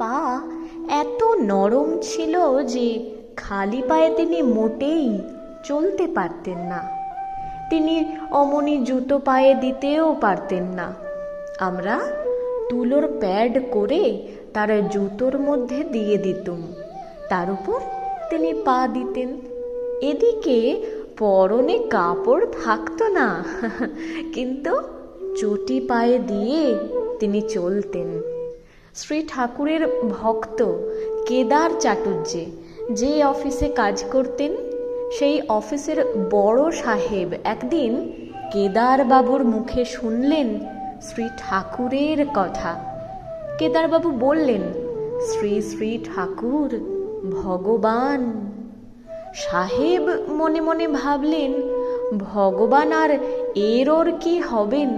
পা এত নরম ছিল যে খালি পায়ে তিনি মোটেই চলতে পারতেন না। তিনি অমনি জুতো পায়ে দিতেও পারতেন না। আমরা তুলোর প্যাড করে তার জুতোর মধ্যে দিয়ে দিতুম, তার উপর তিনি পা দিতেন। এদিকে পরনে কাপড় থাকতো না, কিন্তু চটি পায়ে দিয়ে তিনি চলতেন। শ্রী ঠাকুরের ভক্ত কেদার চাটুর্যে যে অফিসে কাজ করতেন, সেই অফিসের বড় সাহেব একদিন কেদার বাবুর মুখে শুনলেন শ্রী ঠাকুরের কথা। কেদারবাবু বললেন, শ্রী শ্রী ঠাকুর ভগবান। সাহেব মনে মনে ভাবলেন, ভগবান আর এর ওর কি হবেন?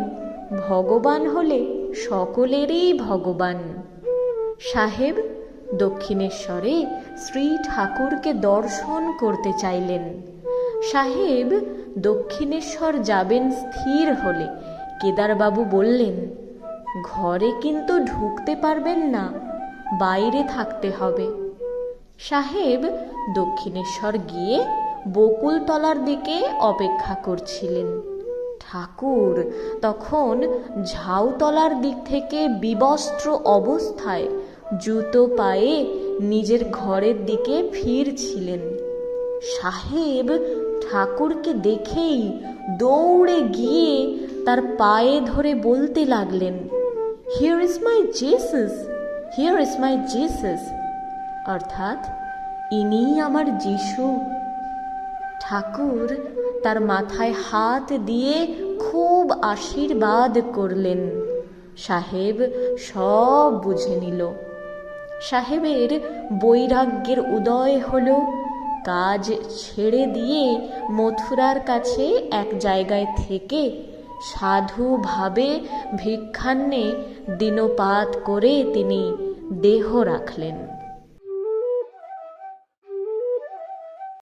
ভগবান হলে সকলেরই ভগবান। সাহেব দক্ষিণেশ্বরে শ্রী ঠাকুরকে দর্শন করতে চাইলেন। সাহেব দক্ষিণেশ্বর যাবেন স্থির হলে কেদারবাবু বললেন, ঘরে কিন্তু ঢুকতে পারবেন না, বাইরে থাকতে হবে। সাহেব দক্ষিণেশ্বর গিয়ে বকুলতলার দিকে অপেক্ষা করছিলেন। ঠাকুর তখন ঝাউতলার দিক থেকে বিবস্ত্র অবস্থায় জুতো পায়ে নিজের ঘরের দিকে ফিরছিলেন। সাহেব ঠাকুরকে দেখেই দৌড়ে গিয়ে তার পায়ে ধরে বলতে লাগলেন, here is my Jesus, here is my Jesus, অর্থাৎ ইনিই আমার যিশু। ঠাকুর তার মাথায় হাত দিয়ে খুব আশীর্বাদ করলেন। সাহেব সব বুঝে নিল। সাহেবের বৈরাগ্যের উদয় হলো। কাজ ছেড়ে দিয়ে মথুরার কাছে এক জায়গায় থেকে সাধুভাবে ভিক্ষান্নে দিনপাত করে তিনি দেহ রাখলেন।